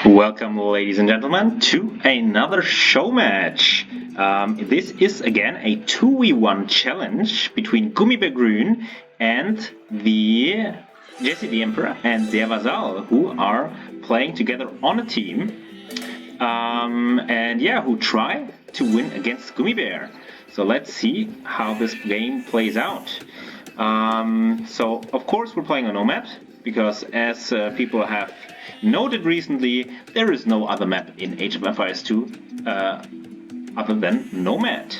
Welcome, ladies and gentlemen, to another show match. This is again a 2v1 challenge between Gummibaer Grün and the Jesse the Emperor and der Vasall, who are playing together on a team. Who try to win against Gummibaer. So let's see how this game plays out. So of course we're playing on Nomad, because as people have noted recently, there is no other map in Age of Empires 2 other than Nomad.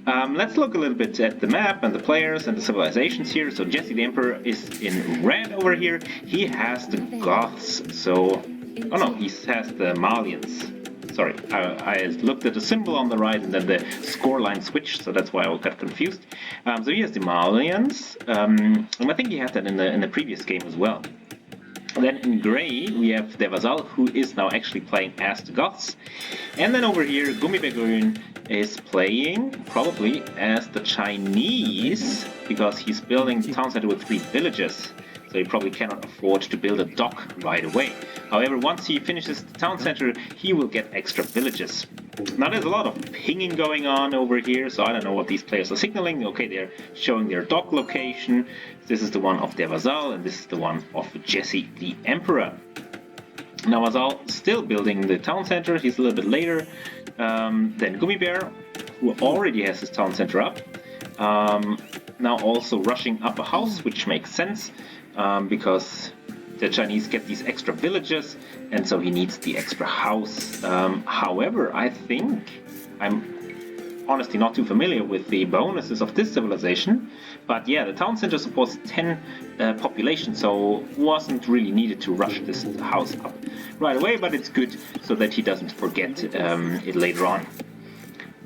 Let's look a little bit at the map and the players and the civilizations here. So Jesse the Emperor is in red over here. He has the Goths, he has the Malians. Sorry, I looked at the symbol on the right and then the scoreline switched, so that's why I got confused. So he has the Malians, and I think he had that in the previous game as well. Then in grey we have der Vasall, who is now actually playing as the Goths. And then over here Gummibaer Grün is playing probably as the Chinese, because he's building the town center with 3 villages. So he probably cannot afford to build a dock right away. However, once he finishes the town center, he will get extra villages. Now there's a lot of pinging going on over here, so I don't know what these players are signaling. Okay, they're showing their dock location. This is the one of der Vasall, and this is the one of Jesse the Emperor. Now Vasall still building the town center. He's a little bit later than Gummibaer, who already has his town center up. Now also rushing up a house, which makes sense. Because the Chinese get these extra villages, and so he needs the extra house. However, I think I'm honestly not too familiar with the bonuses of this civilization, but yeah, the town center supports 10 population, so wasn't really needed to rush this house up right away, but it's good so that he doesn't forget it later on.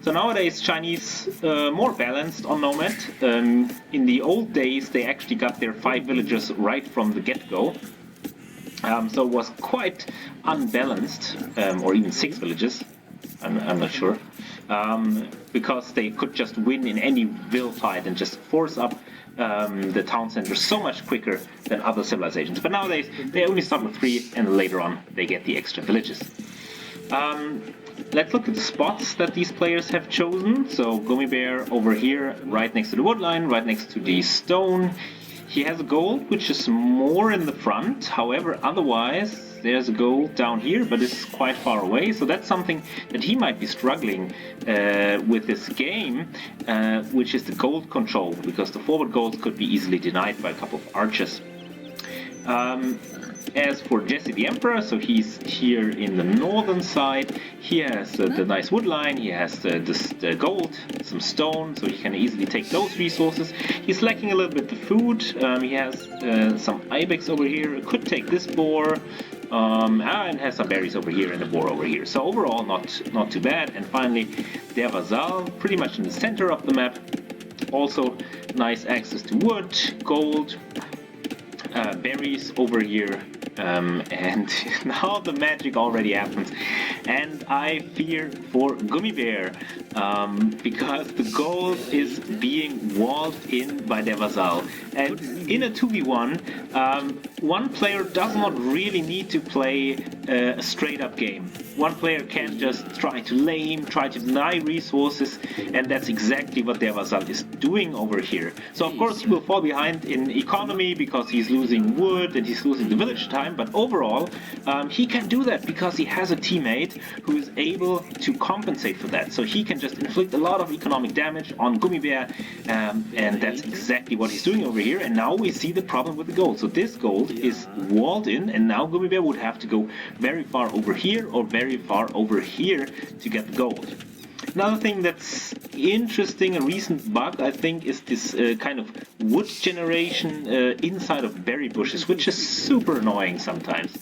So nowadays Chinese more balanced on Nomad. In the old days they actually got their 5 villages right from the get-go. So it was quite unbalanced, or even 6 villages, I'm not sure. Because they could just win in any vil fight and just force up the town center so much quicker than other civilizations. But nowadays they only start with 3 and later on they get the extra villages. Let's look at the spots that these players have chosen. So Gummibaer over here, right next to the wood line, right next to the stone. He has a gold, which is more in the front. However, otherwise, there's a gold down here, but it's quite far away. So that's something that he might be struggling with this game, which is the gold control, because the forward goals could be easily denied by a couple of archers. As for Jesse the Emperor, so he's here in the northern side. He has the nice wood line, he has the gold, some stone, so he can easily take those resources. He's lacking a little bit the food. He has some ibex over here, could take this boar, and has some berries over here and the boar over here. So overall not too bad. And finally der Vasall, pretty much in the center of the map. Also nice access to wood, gold, berries over here, and now the magic already happens, and I fear for Gummibaer, because the gold is being walled in by der Vasall. And in a 2v1, one player does not really need to play a straight up game. One player can just try to lame, try to deny resources, and that's exactly what der Vasall is doing over here. So of course he will fall behind in economy because he's losing wood and he's losing the village time, but overall he can do that because he has a teammate who is able to compensate for that. So he can just inflict a lot of economic damage on Gummibaer, and that's exactly what he's doing over here. And now we see the problem with the gold. So this gold is walled in, and now Gummibaer would have to go very far over here or very far over here to get the gold. Another thing that's interesting, a recent bug I think, is this kind of wood generation inside of berry bushes, which is super annoying sometimes.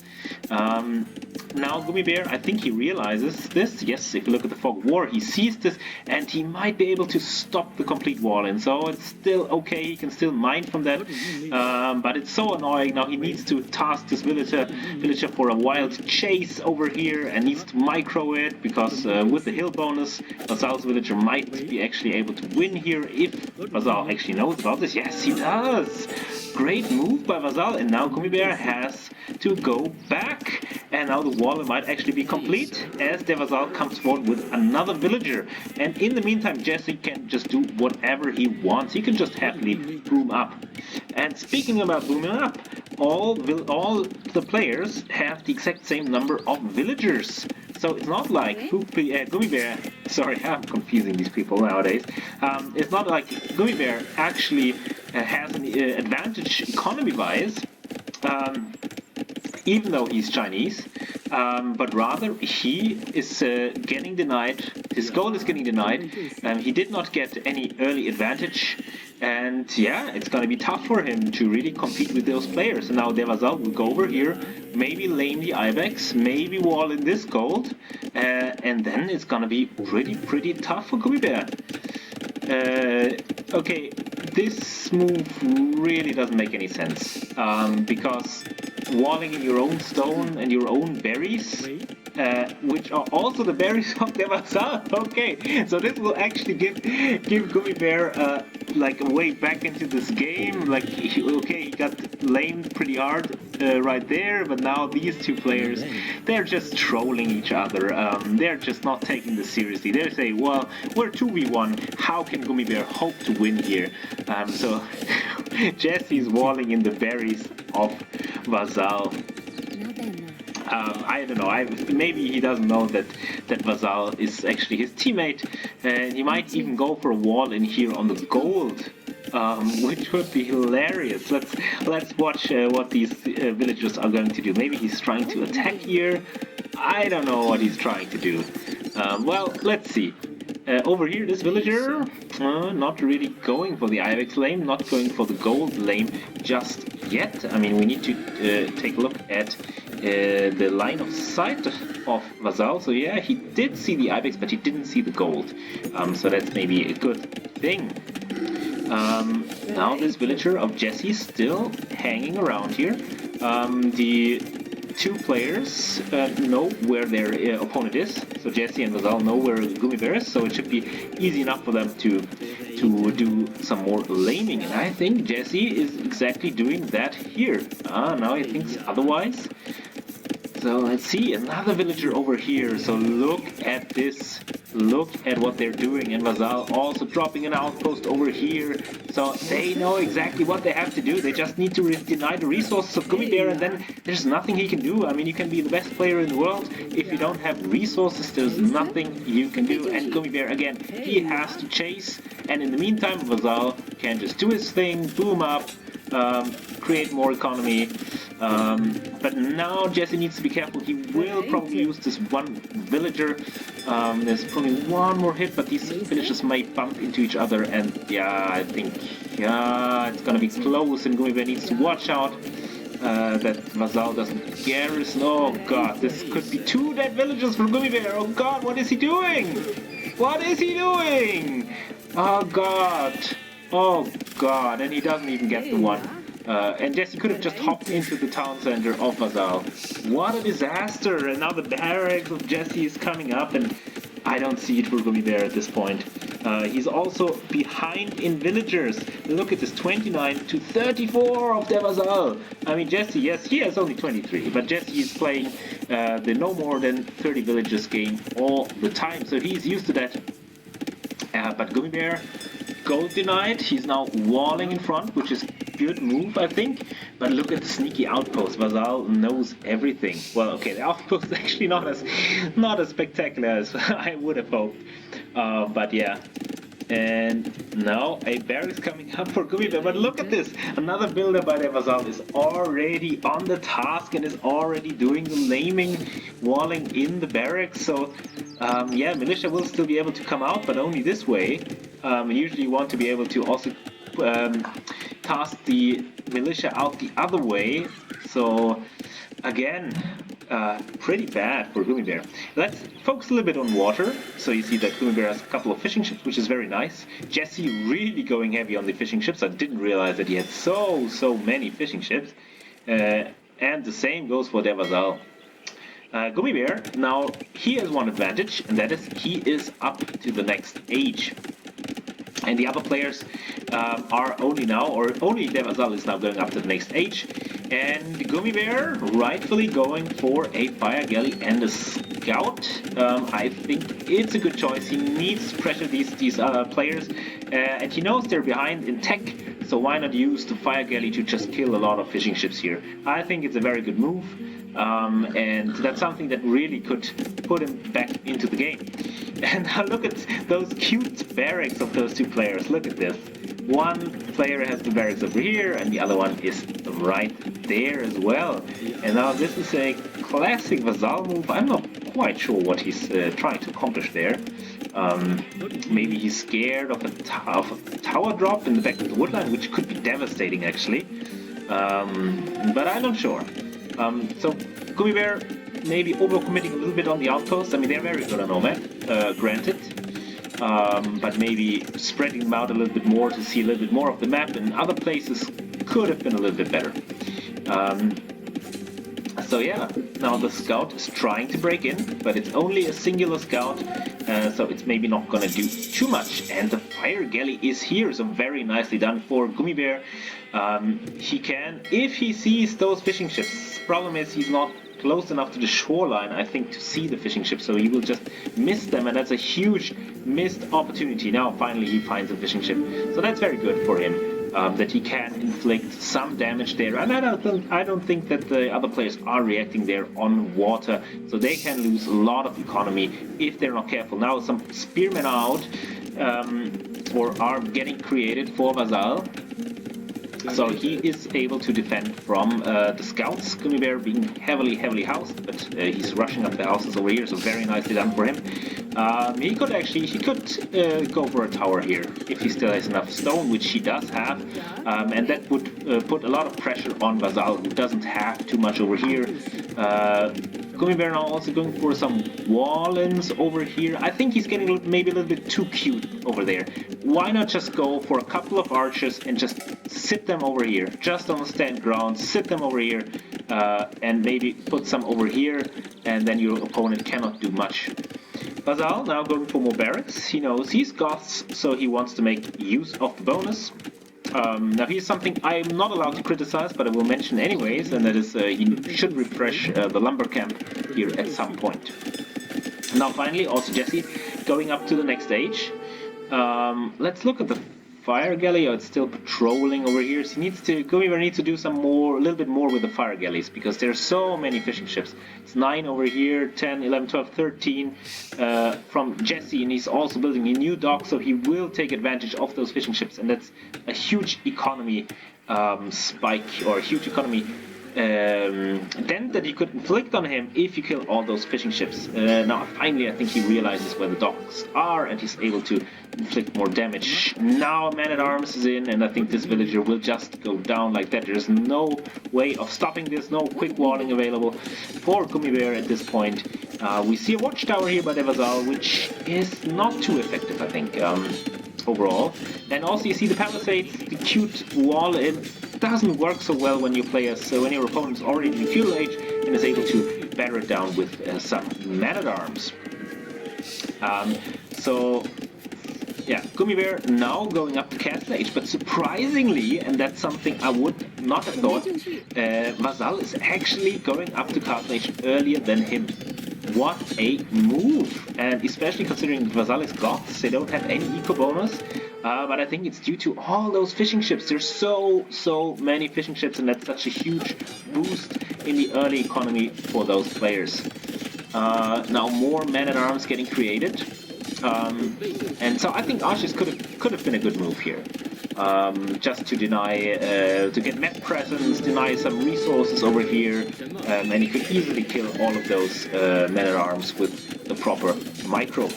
Now Gummibaer, I think he realizes this. Yes, if you look at the Fog of War, he sees this and he might be able to stop the complete wall in. So it's still okay, he can still mine from that, but it's so annoying. Now he needs to task this villager for a wild chase over here and needs to micro it, because with the hill bonus, Vasall's villager might be actually able to win here if Vasall actually knows about this. Yes, he does! Great move by Vasall, and now Gummibaer has to go back And now the wall might actually be complete as de Vasall comes forward with another villager. And in the meantime, Jesse can just do whatever he wants. He can just happily boom up. And speaking about booming up, all the players have the exact same number of villagers. So it's not like Gummibaer. Sorry, I'm confusing these people nowadays. It's not like Gummibaer actually has an advantage economy-wise. Even though he's Chinese, but rather he is getting denied, his goal is getting denied, he did not get any early advantage, and yeah, it's gonna be tough for him to really compete with those players. And now de Vasall will go over here, maybe lame the Ibex, maybe wall in this gold, and then it's gonna be pretty tough for Gummibaer. Okay, this move really doesn't make any sense, because walling in your own stone and your own berries, which are also the berries of de Vasall. Okay, so this will actually give Gummibaer like a way back into this game. Like, okay, he got lamed pretty hard right there, but now these two players, they're just trolling each other. They're just not taking this seriously. They're saying, well, we're 2v1, how can Gummibaer hope to win here? So Jesse's walling in the berries of Vasall. I don't know, maybe he doesn't know that Vasall is actually his teammate, and he might even go for a wall in here on the gold, which would be hilarious. Let's watch what these villagers are going to do. Maybe he's trying to attack here. I don't know what he's trying to do. Well, let's see. Over here, this villager, not really going for the Ibex lane, not going for the gold lane just yet. I mean, we need to take a look at the line of sight of Vasall. So yeah, he did see the Ibex, but he didn't see the gold. So that's maybe a good thing. Now this villager of Jesse still hanging around here. The two players know where their opponent is. So Jesse and Vasall know where Gummibaer is, so it should be easy enough for them to do some more laming. And I think Jesse is exactly doing that here. Now he thinks otherwise. So let's see, another villager over here. So look at this. Look at what they're doing. And Vasall also dropping an outpost over here. So they know exactly what they have to do. They just need to deny the resources of Gummibaer, and then there's nothing he can do. I mean, you can be the best player in the world. If you don't have resources, there's nothing you can do. And Gummibaer, again, he has to chase. And in the meantime, Vasall can just do his thing, boom up, create more economy. But now Jesse needs to be careful. He will probably use this one villager. There's probably one more hit, but these villagers may bump into each other, and yeah, I think it's gonna be close, and Gummibaer needs to watch out that Vasall doesn't garrison. Oh god, this could be two dead villagers from Gummibaer. Oh god, what is he doing? What is he doing? Oh god. Oh god, and he doesn't even get the one. And Jesse could have just hopped into the town center of Vasall. What a disaster! And now the barracks of Jesse is coming up, and I don't see it for Gummibaer at this point. He's also behind in villagers. Look at this, 29 to 34 of de Vasall. I mean, Jesse, yes, he has only 23, but Jesse is playing the no more than 30 villagers game all the time, so he's used to that. But Gummibaer, gold denied. He's now walling in front, which is good move, I think. But look at the sneaky outpost. Vasall knows everything. Well, okay, the outpost is actually not as spectacular as I would have hoped. But yeah. And now a bear is coming up for Gummibaer. But look at this! Another builder by de Vasall is already on the task and is already doing the laming, walling in the barracks. So yeah, militia will still be able to come out, but only this way. Usually you want to be able to also task the militia out the other way. So again, pretty bad for Gummibaer. Let's focus a little bit on water. So you see that Gummibaer has a couple of fishing ships, which is very nice. Jesse really going heavy on the fishing ships. I didn't realize that he had so many fishing ships. And the same goes for de Vasall. Gummibaer, now he has one advantage, and that is he is up to the next age. And the other players are only de Vasall is now going up to the next age. And Gummibaer rightfully going for a fire galley and a scout. I think it's a good choice. He needs to pressure these players, and he knows they're behind in tech. So why not use the fire galley to just kill a lot of fishing ships here? I think it's a very good move, and that's something that really could put him back into the game. And now look at those cute barracks of those two players. Look at this. One player has the barracks over here, and the other one is right there as well. And now this is a classic Vasall move. I'm not quite sure what he's trying to accomplish there. Maybe he's scared of a tower drop in the back of the woodline, which could be devastating actually. But I'm not sure. So Gummibaer maybe overcommitting a little bit on the outpost. I mean, they're very good on Nomad, granted. But maybe spreading them out a little bit more to see a little bit more of the map, and other places could have been a little bit better. So yeah, now the scout is trying to break in, but it's only a singular scout, so it's maybe not gonna do too much. And the fire galley is here, so very nicely done for Gummibaer. He can, if he sees those fishing ships. Problem is he's not close enough to the shoreline, I think, to see the fishing ships, so he will just miss them, and that's a huge missed opportunity. Now finally he finds a fishing ship, so that's very good for him, that he can inflict some damage there. And I don't think that the other players are reacting there on water, so they can lose a lot of economy if they're not careful. Now some spearmen are out, or are getting created for Vasall. So he is able to defend from the scouts. Gummibaer being heavily housed, but he's rushing up the houses over here, so very nicely done for him. He could go for a tower here if he still has enough stone, which he does have, and that would put a lot of pressure on Vasall, who doesn't have too much over here. Gummibaer now also going for some wall-ins over here. I think he's getting maybe a little bit too cute over there. Why not just go for a couple of archers and just sit them over here, just on the stand ground, sit them over here, and maybe put some over here, and then your opponent cannot do much. Vasall now going for more barracks. He knows he's Goths, so he wants to make use of the bonus. Now here's something I'm not allowed to criticize, but I will mention anyways, and that is he should refresh the lumber camp here at some point. Now finally, also Jesse going up to the next stage. Let's look at the fire galley. Oh, it's still patrolling over here. So Gummibaer needs to do a little bit more with the fire galleys, because there's so many fishing ships. It's 9 over here, 10, 11, 12, 13 from Jesse, and he's also building a new dock, so he will take advantage of those fishing ships, and that's a huge economy spike, or a huge economy dent that you could inflict on him if you kill all those fishing ships. Now finally I think he realizes where the docks are, and he's able to inflict more damage. Now man-at-arms is in, and I think this villager will just go down like that. There's no way of stopping this, no quick walling available for Gummibaer at this point. We see a watchtower here by Vasall, which is not too effective, I think, overall. And also you see the palisades, the cute wall. It doesn't work so well when you play when your opponent is already in feudal age and is able to batter it down with some man-at-arms. So yeah, Gummibaer now going up to castle age, but surprisingly, and that's something I would not have thought, Vasall is actually going up to castle age earlier than him. What a move! And especially considering Vasall is Goths, they don't have any eco bonus. But I think it's due to all those fishing ships. There's so many fishing ships, and that's such a huge boost in the early economy for those players. Now more men-at-arms getting created. And so I think archers could have been a good move here. Just to to get map presence, deny some resources over here, and he could easily kill all of those men-at-arms with the proper micro.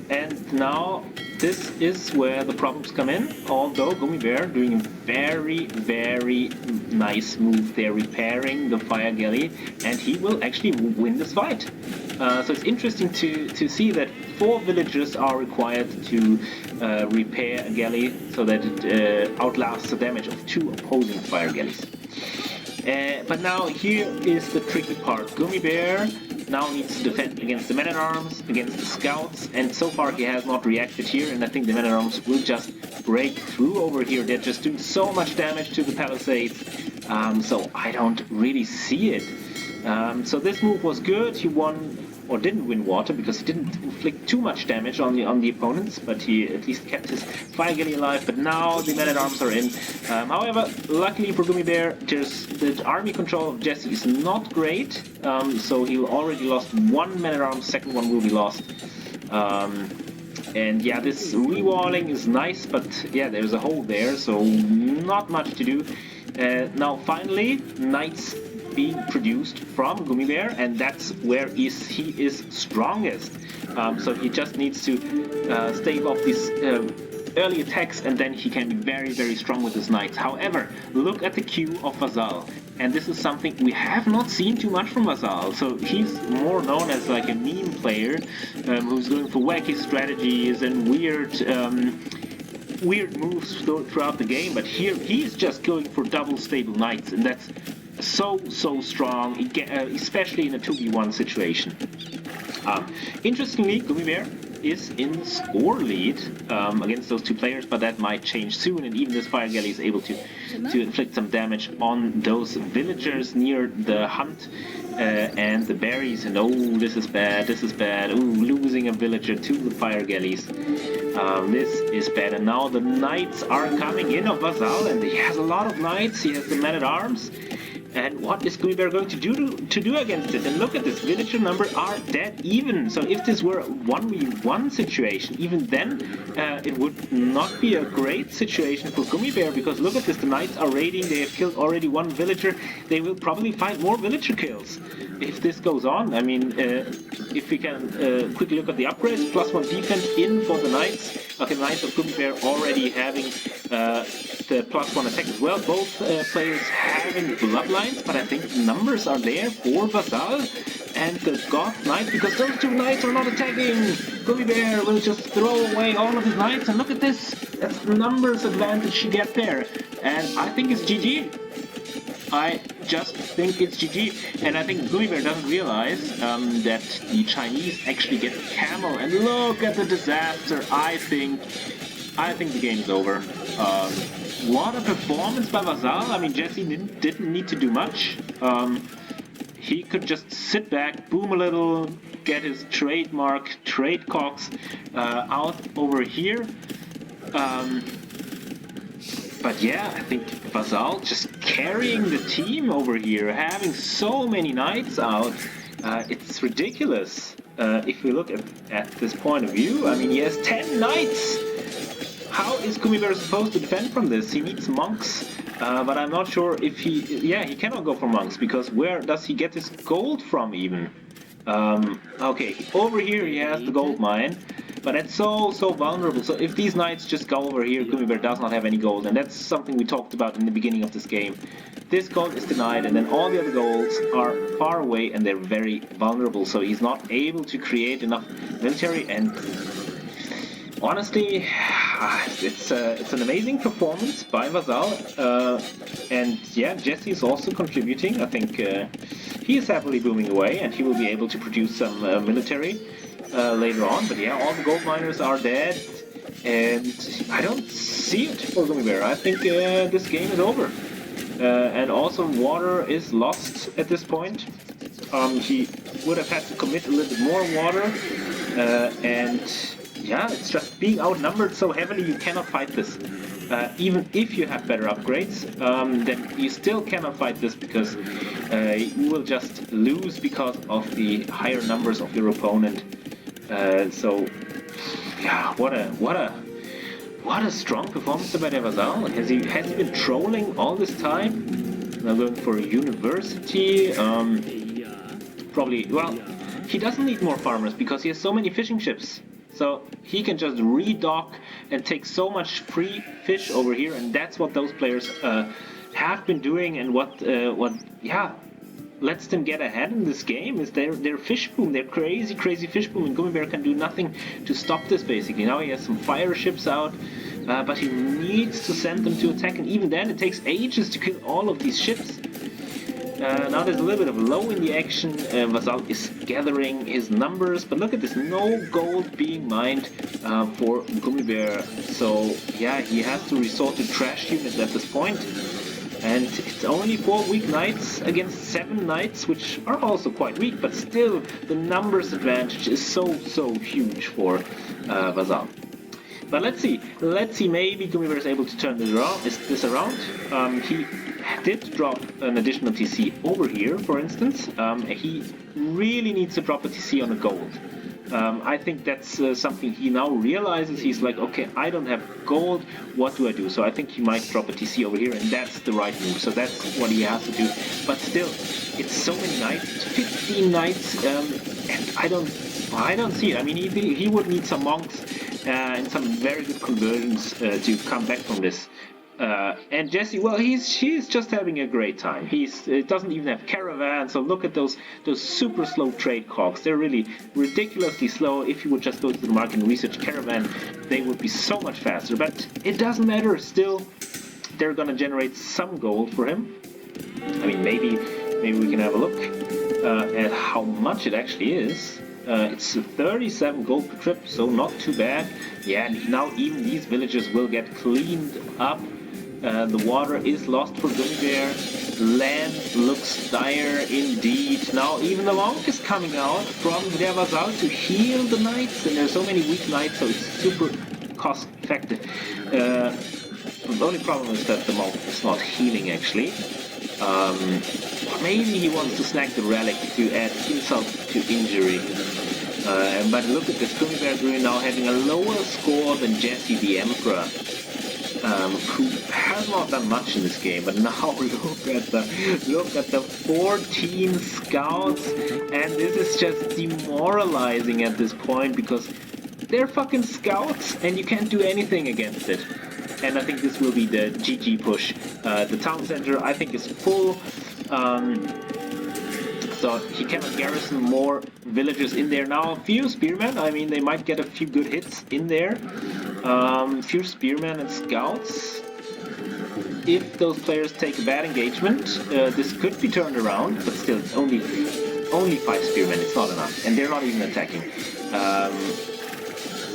And now this is where the problems come in, although Gummibaer doing a very nice move there, repairing the fire galley, and he will actually win this fight. So it's interesting to see that 4 villagers are required to repair a galley so that it outlasts the damage of 2 opposing fire galleys. But now here is the tricky part. Gummibaer now needs to defend against the men-at-arms, against the scouts, and so far he has not reacted here, and I think the men-at-arms will just break through over here. They're just doing so much damage to the palisades, so I don't really see it. So this move was good. He won, or didn't win water, because he didn't inflict too much damage on the opponents, but he at least kept his fire galley alive. But now the men-at-arms are in. However, luckily for Gummibaer, the army control of Jesse is not great, so he already lost one man-at-arms, second one will be lost. And yeah, this rewalling is nice, but yeah, there's a hole there, so not much to do. Now finally, knights being produced from Gummibaer, and that's where he is strongest. So he just needs to stave off these early attacks, and then he can be very, very strong with his knights. However, look at the queue of Vasall, and this is something we have not seen too much from Vasall. So he's more known as like a meme player who's going for wacky strategies and weird moves throughout the game, but here he's just going for double stable knights, and that's so strong, especially in a 2v1 situation. Interestingly, Gummibaer is in the score lead against those two players, but that might change soon, and even this fire galley is able to inflict some damage on those villagers near the hunt and the berries. And oh, this is bad. Ooh, losing a villager to the fire galleys. This is bad, and now the knights are coming in of Vasall, and he has a lot of knights. He has the men-at-arms. And what is Gummibaer going to do against it? And look at this, villager number are dead even. So if this were a 1v1 situation, even then it would not be a great situation for Gummibaer, because look at this, the knights are raiding, they have killed already one villager, they will probably find more villager kills if this goes on. I mean, if we can quickly look at the upgrades, +1 defense in for the knights. Okay, the knights of Gummibaer already having the +1 attack as well. Both players having bloodlines, but I think the numbers are there for Vasall and the Goth Knight, because those two knights are not attacking. Gummibaer will just throw away all of his knights, and look at this. That's the numbers advantage you get there. And I think it's GG. I just think it's GG, and I think Gummibaer doesn't realize that the Chinese actually get camel, and look at the disaster. I think the game's over. What a performance by Vasall. I mean, Jesse didn't need to do much. He could just sit back, boom a little, get his trademark trade cocks out over here. But yeah, I think Vasall just carrying the team over here, having so many knights out. It's ridiculous. If we look at this point of view, I mean, he has 10 knights. How is Gummibaer supposed to defend from this? He needs monks, but I'm not sure if he cannot go for monks, because where does he get his gold from even? Okay, over here he has the gold mine, but it's so vulnerable. So if these knights just go over here, Gummibaer does not have any gold, and that's something we talked about in the beginning of this game. This gold is denied, and then all the other golds are far away, and they're very vulnerable, so he's not able to create enough military. And honestly, it's an amazing performance by Vasall, and yeah, Jesse is also contributing. I think he is happily booming away, and he will be able to produce some military later on. But yeah, all the gold miners are dead, and I don't see it for Gummibaer. I think this game is over, and also water is lost at this point. He would have had to commit a little bit more water, and yeah, it's just being outnumbered so heavily you cannot fight this. Even if you have better upgrades, then you still cannot fight this, because you will just lose because of the higher numbers of your opponent. So yeah, what a strong performance by Vasall. Has he been trolling all this time? Now going for a university. Probably, well, he doesn't need more farmers because he has so many fishing ships. So he can just redock and take so much free fish over here, and that's what those players have been doing, and what lets them get ahead in this game is their fish boom, their crazy fish boom, and Gummibaer can do nothing to stop this basically. Now he has some fire ships out, but he needs to send them to attack, and even then it takes ages to kill all of these ships. Now there's a little bit of low in the action. Vasall is gathering his numbers, but look at this, no gold being mined for Gummibaer. So yeah, he has to resort to trash units at this point. And it's only 4 weak knights against 7 knights, which are also quite weak, but still the numbers advantage is so huge for Vasall. But let's see, maybe Gummibaer is able to turn this around. He did drop an additional TC over here, for instance. He really needs to drop a TC on a gold. I think that's something he now realizes. He's like, okay, I don't have gold, what do I do? So I think he might drop a TC over here, and that's the right move. So that's what he has to do. But still, it's so many knights, 15 knights, and I don't see it. I mean, he would need some monks and some very good conversions to come back from this. And Jesse, well, she's just having a great time. He doesn't even have caravan, so look at those super slow trade cogs. They're really ridiculously slow. If you would just go to the market and research caravan, they would be so much faster. But it doesn't matter. Still, they're gonna generate some gold for him. I mean, maybe we can have a look at how much it actually is. It's 37 gold per trip, so not too bad. Yeah, and now even these villages will get cleaned up. The water is lost for Gummibaer. Land looks dire indeed. Now even the monk is coming out from their Vasall to heal the knights, and there's so many weak knights, so it's super cost effective. The only problem is that the monk is not healing actually. Maybe he wants to snag the relic to add insult to injury. But look at this, Gummibaer now having a lower score than Jesse the Emperor, who has not done much in this game. But now look at the 14 scouts, and this is just demoralizing at this point because they're fucking scouts and you can't do anything against it. And I think this will be the GG push. The town center, I think, is full. So he cannot garrison more villagers in there now. A few spearmen, I mean, they might get a few good hits in there. Few spearmen and scouts. If those players take a bad engagement, this could be turned around, but still, it's only 5 spearmen. It's not enough, and they're not even attacking.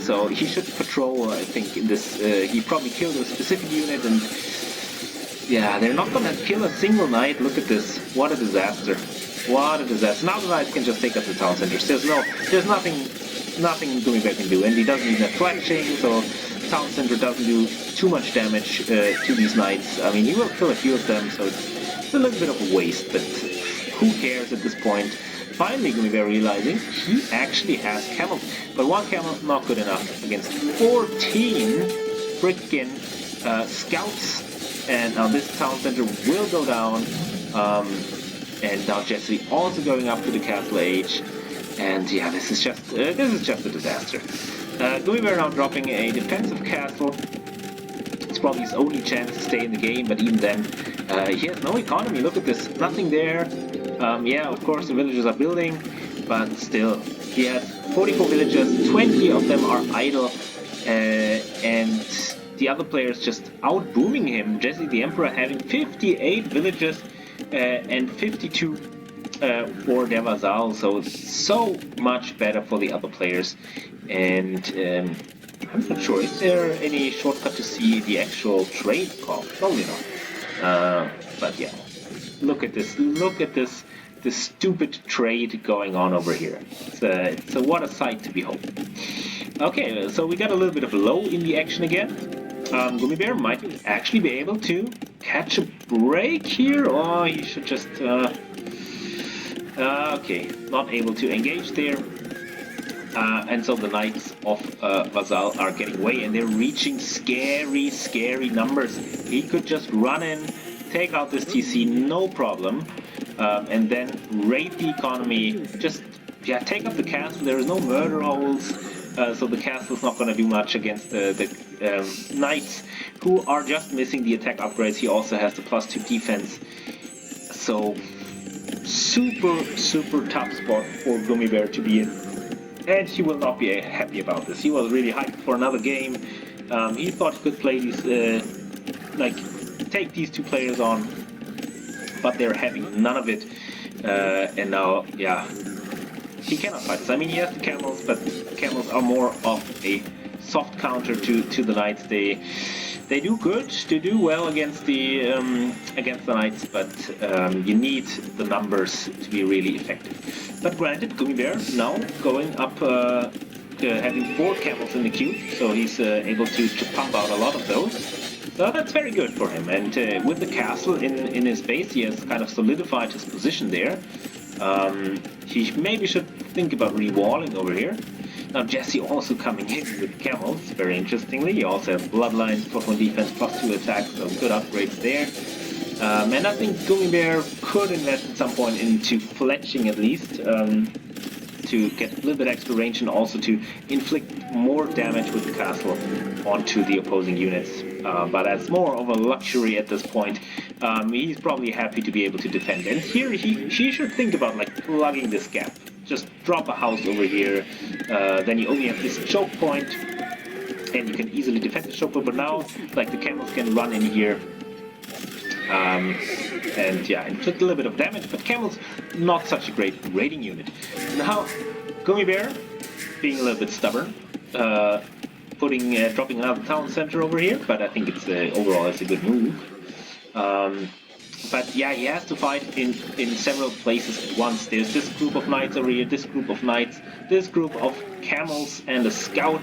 So he should patrol, I think, in this. He probably killed a specific unit, and yeah, they're not gonna kill a single knight. Look at this. What a disaster. What a disaster. Now the knights can just take up the town centers. There's nothing Gummibaer can do, and he doesn't even have fletching, so town center doesn't do too much damage to these knights. I mean, he will kill a few of them, so it's a little bit of a waste, but who cares at this point? Finally, Gummibaer realizing he actually has camels, but 1 camel not good enough against 14 freaking scouts, and now this town center will go down. And now Jesse also going up to the castle age, and yeah, this is just a disaster. Gummibaer now dropping a defensive castle. It's probably his only chance to stay in the game, but even then, he has no economy. Look at this, nothing there. Yeah, of course the villagers are building, but still, he has 44 villagers, 20 of them are idle, and the other players just out-booming him. Jesse the Emperor having 58 villagers, and 52 for their Vasall, so much better for the other players. And I'm not sure, is there any shortcut to see the actual trade call? Probably not. But yeah, look at this stupid trade going on over here. So what a sight to behold. Okay, so we got a little bit of low in the action again. Gummibaer might actually be able to catch a break here, or he should just okay, not able to engage there, and so the knights of Vasall are getting away, and they're reaching scary numbers. He could just run in, take out this TC, no problem, and then raid the economy, just take up the castle. There is no murder holes, so the castle's not going to do much against the knights, who are just missing the attack upgrades. He also has the +2 defense, so super tough spot for Gummibaer to be in, and he will not be happy about this. He was really hyped for another game. He thought he could play these, take these 2 players on, but they're having none of it. And now, yeah, he cannot fight us. I mean, he has the camels, but camels are more of a soft counter to the knights. They do good, they do well against the knights, but you need the numbers to be really effective. But granted, Gummibaer now going up, having 4 camels in the queue, so he's able to pump out a lot of those. So that's very good for him. And with the castle in his base, he has kind of solidified his position there. He maybe should think about rewalling over here. Now Jesse also coming in with camels, very interestingly. He also has bloodlines, +1 defense, +2 attack, so good upgrades there. And I think Gummibaer could invest at some point into fletching at least, to get a little bit extra range and also to inflict more damage with the castle onto the opposing units. But that's more of a luxury at this point. He's probably happy to be able to defend. And here he should think about like plugging this gap. Just drop a house over here, then you only have this choke point, and you can easily defend the choke point. But now, like, the camels can run in here, and yeah, inflict a little bit of damage. But camels, not such a great raiding unit. Now, Gummibaer, being a little bit stubborn, dropping another town center over here. But I think it's overall it's a good move. But yeah, he has to fight in several places at once. There's this group of knights over here, this group of knights, this group of camels, and a scout.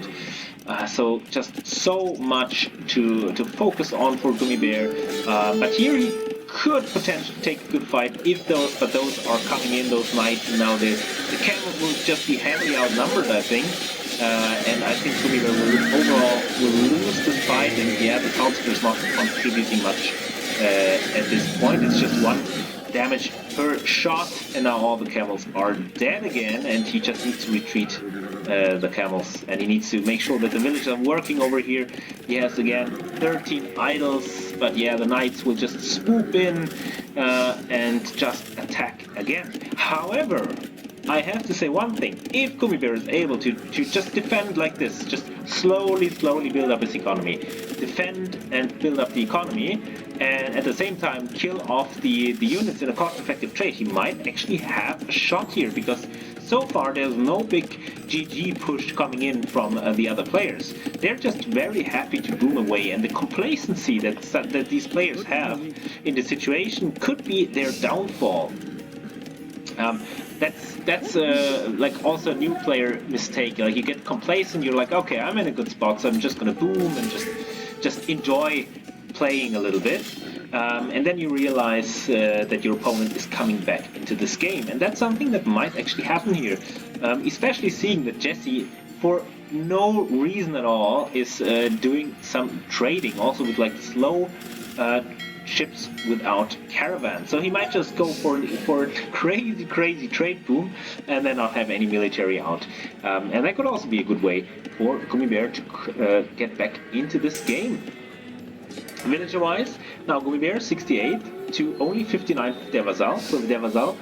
So just so much to focus on for Gummibaer. But here he could potentially take a good fight if those are coming in, those knights, and now the camels will just be heavily outnumbered, I think. And I think Gummibaer will lose this fight, and yeah, the counter is not contributing much. At this point, it's just 1 damage per shot, and now all the camels are dead again, and he just needs to retreat the camels, and he needs to make sure that the villagers are working over here. He has again 13 idols, but yeah, the knights will just swoop in and just attack again. However, I have to say one thing: if Gummibaer is able to just defend like this, just slowly build up his economy, defend and build up the economy, and at the same time kill off the units in a cost-effective trade, he might actually have a shot here, because so far there's no big GG push coming in from the other players. They're just very happy to boom away, and the complacency that these players have in the situation could be their downfall. That's like also a new player mistake. Like, you get complacent, you're like, okay, I'm in a good spot, so I'm just gonna boom and just enjoy playing a little bit, and then you realize that your opponent is coming back into this game, and that's something that might actually happen here, especially seeing that Jesse, for no reason at all, is doing some trading, also with like slow ships without caravan. So he might just go for a crazy trade boom and then not have any military out. And that could also be a good way for Gummibaer to get back into this game. Villager-wise, now Gummibaer 68 to only 59 with their Vasall. So their Vasall,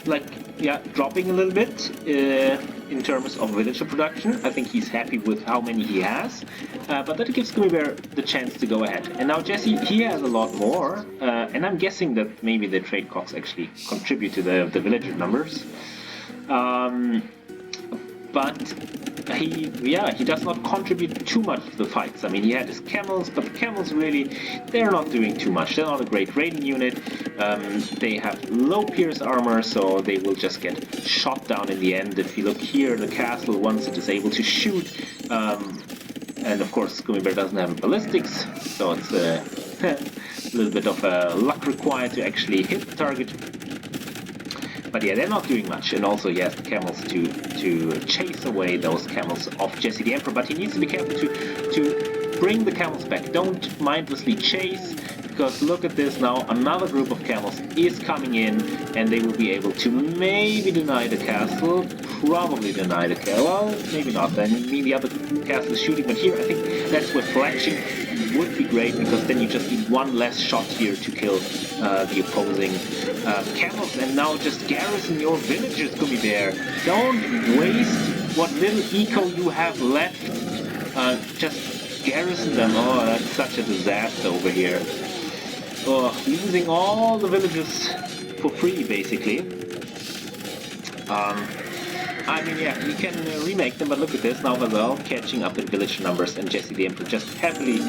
like, yeah, dropping a little bit in terms of villager production. I think he's happy with how many he has, but that gives Gummibaer the chance to go ahead. And now Jesse, he has a lot more, and I'm guessing that maybe the trade costs actually contribute to the villager numbers. But he does not contribute too much to the fights. I mean, he had his camels, but the camels really, they're not doing too much. They're not a great raiding unit. They have low pierce armor, so they will just get shot down in the end. If you look here, the castle, once it is able to shoot, and of course Gummibaer doesn't have ballistics, so it's a little bit of luck required to actually hit the target. But yeah, they're not doing much, and also he has the camels to chase away those camels of Jesse the Emperor, but he needs to be careful to bring the camels back. Don't mindlessly chase, because look at this now, another group of camels is coming in, and they will be able to maybe deny the castle, probably deny the castle, well, maybe not, I mean the other castle is shooting, but here I think that's where fletching would be great, because then you just need one less shot here to kill the opposing camels. And now just garrison your villagers, Gummibaer. Don't waste what little eco you have left. Just garrison them. Oh, that's such a disaster over here. losing all the villages for free, basically. I mean, yeah, you can remake them, but look at this. Now Vasall catching up in village numbers and Jesse the Emperor just happily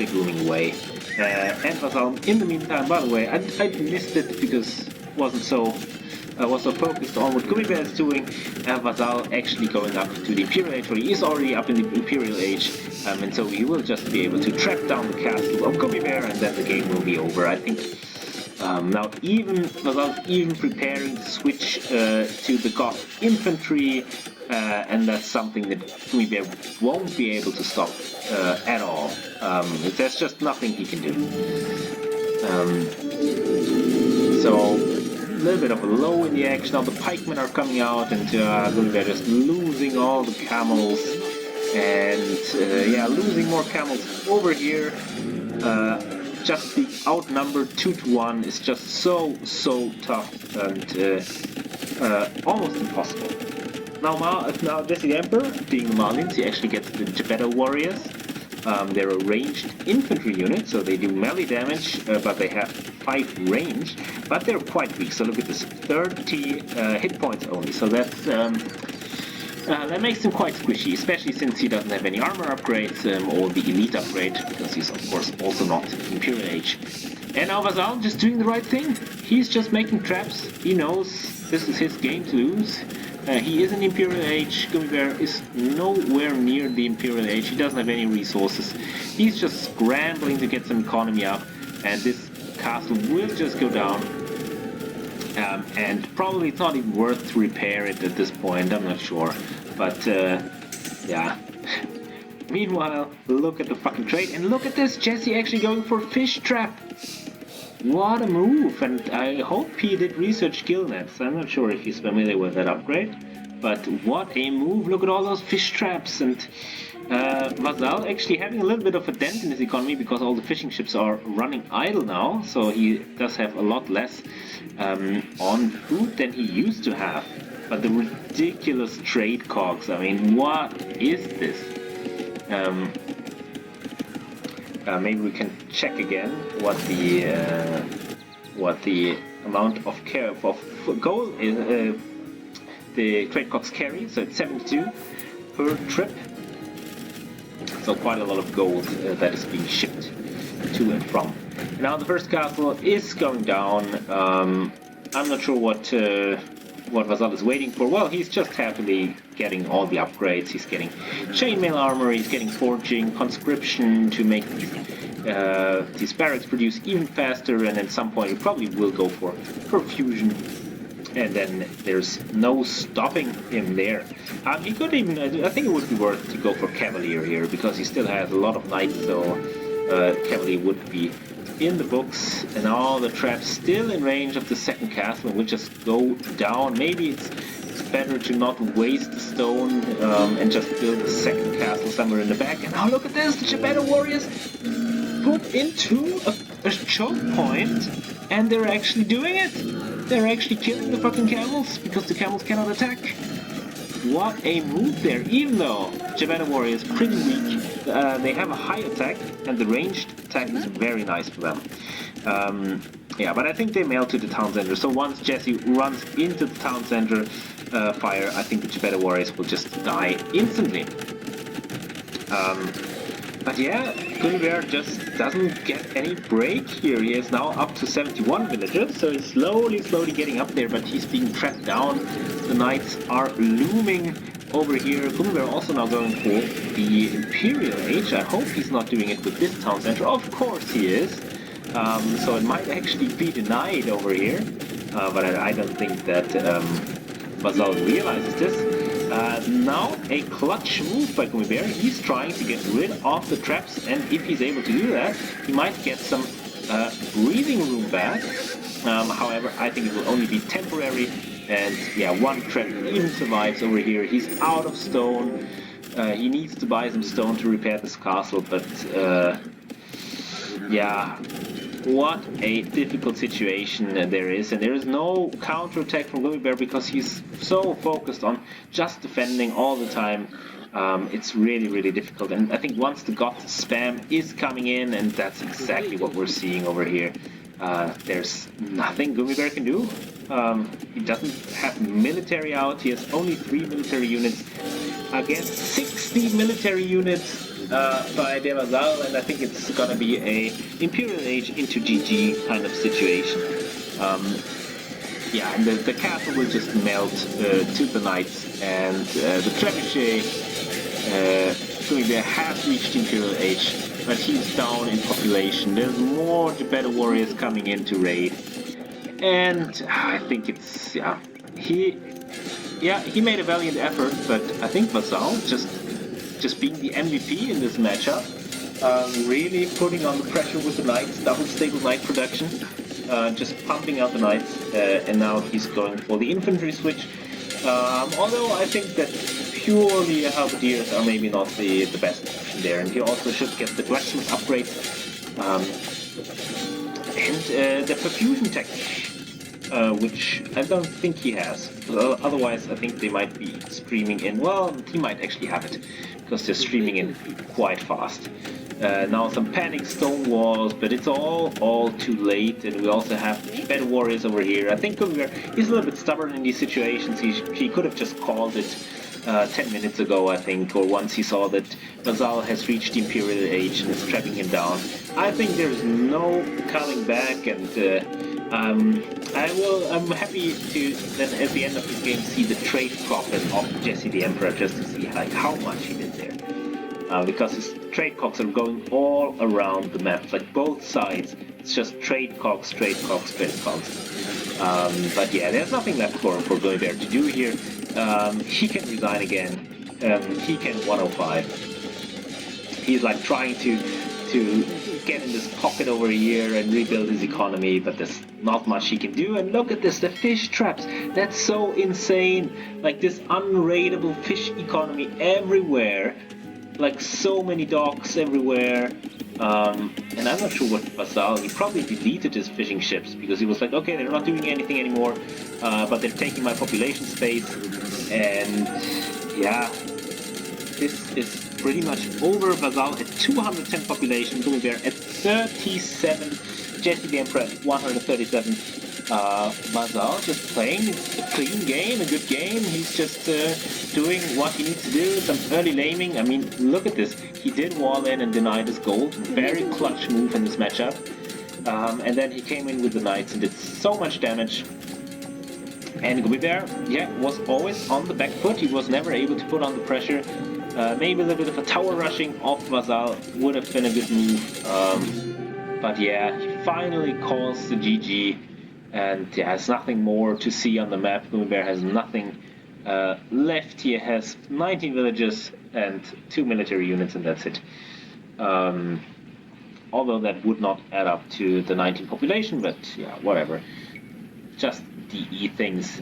booming away. And Vasall, in the meantime, by the way, I missed it because wasn't so... was so focused on what Gummibaer is doing. Vasall actually going up to the Imperial Age, where he is already up in the Imperial Age, and so he will just be able to trap down the castle of Gummibaer, and then the game will be over. I think now Vasall's even preparing to switch to the Goth infantry, and that's something that Gummibaer won't be able to stop at all. There's just nothing he can do. So a little bit of a low in the action. Now the pikemen are coming out, and Gummibaer just losing all the camels, and yeah, losing more camels over here. Just the outnumbered 2-1 is just so tough and almost impossible. Now Jesse the Emperor, being the Marlins, he actually gets the Gummibaer warriors. They're a ranged infantry unit, so they do melee damage, but they have 5 range, but they're quite weak. So look at this, 30 hit points only. So that's that makes him quite squishy, especially since he doesn't have any armor upgrades or the elite upgrade, because he's of course also not Imperial Age. And now Vasall just doing the right thing. He's just making traps. He knows this is his game to lose. He is an Imperial Age. Gummibaer is nowhere near the Imperial Age. He doesn't have any resources. He's just scrambling to get some economy up, and this castle will just go down. And probably it's not even worth to repair it at this point. I'm not sure, but yeah. Meanwhile, look at the fucking trade, and look at this. Jesse actually going for fish trap. What a move, and I hope he did research skill nets. I'm not sure if he's familiar with that upgrade, but what a move. Look at all those fish traps, and Vasall actually having a little bit of a dent in his economy because all the fishing ships are running idle now, so he does have a lot less on food than he used to have. But the ridiculous trade cogs, I mean, what is this? Maybe we can check again what the amount of gold is. The trade cogs carry, so it's 72 per trip. So quite a lot of gold that is being shipped to and from. Now the first castle is going down. I'm not sure what Vasall is waiting for. Well, he's just happily getting all the upgrades. He's getting chainmail armor, he's getting forging, conscription to make these barracks produce even faster, and at some point he probably will go for fusion. And then there's no stopping him there. He could even, I think it would be worth to go for Cavalier here, because he still has a lot of knights, so Cavalier would be in the books, and all the traps still in range of the second castle, and we'll just go down. Maybe it's better to not waste the stone and just build the second castle somewhere in the back. And now look at this, the Gummibaer warriors put into a choke point, and they're actually doing it. They're actually killing the fucking camels, because the camels cannot attack. What a move there, even though Gummibaer warrior is pretty weak. They have a high attack, and the ranged attack is very nice for them. Yeah, but I think they mail to the town center. So once Jesse runs into the town center fire, I think the Gummibaer warriors will just die instantly. But yeah, Gummibaer just doesn't get any break here. He is now up to 71 villagers, so he's slowly getting up there, but he's being trapped down. The knights are looming over here. Gummibaer also now going for the Imperial Age. I hope he's not doing it with this town center. Of course he is. So it might actually be denied over here, but I don't think that Vasall realizes this. Now a clutch move by Gummibaer. He's trying to get rid of the traps, and if he's able to do that, he might get some breathing room back. However, I think it will only be temporary, and yeah, one trap even survives over here. He's out of stone. He needs to buy some stone to repair this castle, but yeah, what a difficult situation there is, and there is no counterattack from Gummibaer because he's so focused on just defending all the time. It's really difficult. And I think once the Goth spam is coming in, and that's exactly what we're seeing over here, there's nothing Gummibaer can do. He doesn't have military out. He has only 3 military units against 60 military units by De Vasall, and I think it's gonna be a Imperial Age into GG kind of situation. Yeah, and the castle will just melt to the knights, and the trebuchet Gummibaer has reached Imperial Age, but he's down in population. There's more better warriors coming in to raid, and I think it's he made a valiant effort, but I think Vasall just being the MVP in this matchup, really putting on the pressure with the knights, double stable knight production. Just pumping out the knights, and now he's going for the infantry switch. Although I think that purely halberdiers are maybe not the best option there, and he also should get the blacksmith upgrade and the perfusion technique, which I don't think he has. Otherwise, I think they might be streaming in. Well, he might actually have it because they're streaming in quite fast. Now some panic stone walls, but it's all too late, and we also have better warriors over here. I think Gummibaer is a little bit stubborn in these situations. He could have just called it 10 minutes ago, I think, or once he saw that Vasall has reached the Imperial Age and is trapping him down. I think there's no coming back, and I'm happy to then at the end of this game see the trade profit of Jesse the Emperor, just to see like how much he did there. Because his trade cogs are going all around the map, like both sides. It's just trade cogs, trade cogs, trade cogs. But yeah, there's nothing left for Gummibaer to do here. He can resign again. He can 105. He's like trying to get in this pocket over here and rebuild his economy, but there's not much he can do. And look at this, the fish traps. That's so insane. Like this unraidable fish economy everywhere. Like so many docks everywhere, and I'm not sure what Vasall, he probably deleted his fishing ships because he was like, okay, they're not doing anything anymore, but they're taking my population space, and yeah, this is pretty much over. Vasall at 210 population, Gummibaer at 37, Jesse the Emperor at 137. Vasall just playing a clean game, a good game. He's just doing what he needs to do, some early laming. I mean, look at this. He did wall in and denied his gold. Very clutch move in this matchup. And then he came in with the knights and did so much damage. And Gummibaer, yeah, was always on the back foot. He was never able to put on the pressure. Maybe a little bit of a tower rushing off Vasall would have been a good move. But yeah, he finally calls the GG. And yeah, there's nothing more to see on the map. Gummibaer has nothing left. He has 19 villages and 2 military units, and that's it. Although that would not add up to the 19 population, but yeah, whatever. Just DE things.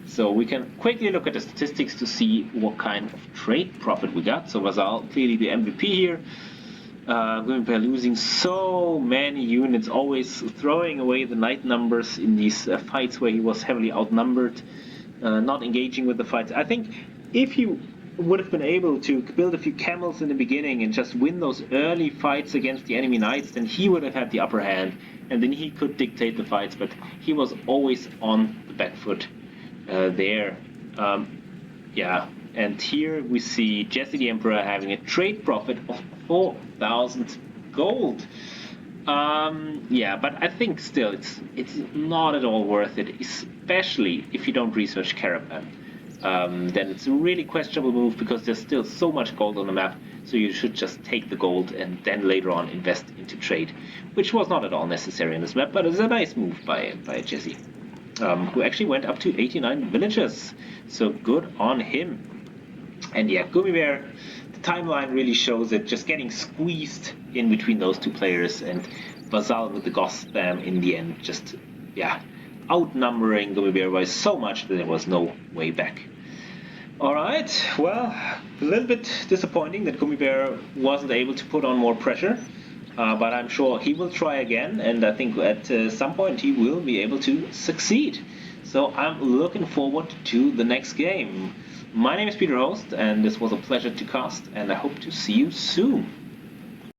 So we can quickly look at the statistics to see what kind of trade profit we got. So Vasall, clearly the MVP here. Gummibaer losing so many units, always throwing away the knight numbers in these fights where he was heavily outnumbered, not engaging with the fights. I think if you would have been able to build a few camels in the beginning and just win those early fights against the enemy knights, then he would have had the upper hand, and then he could dictate the fights, but he was always on the back foot there. Yeah. And here we see Jesse the Emperor having a trade profit of 4,000 gold. Yeah, but I think still it's not at all worth it, especially if you don't research Caravan. Then it's a really questionable move because there's still so much gold on the map, so you should just take the gold and then later on invest into trade, which was not at all necessary in this map, but it's a nice move by Jesse, who actually went up to 89 villagers, so good on him. And yeah, Gummibaer, the timeline really shows it, just getting squeezed in between those two players, and Vasall with the Goth spam in the end, just, yeah, outnumbering Gummibaer by so much that there was no way back. Alright, well, a little bit disappointing that Gummibaer wasn't able to put on more pressure. but I'm sure he will try again, and I think at some point he will be able to succeed. So I'm looking forward to the next game. My name is Peter Host, and this was a pleasure to cast, and I hope to see you soon.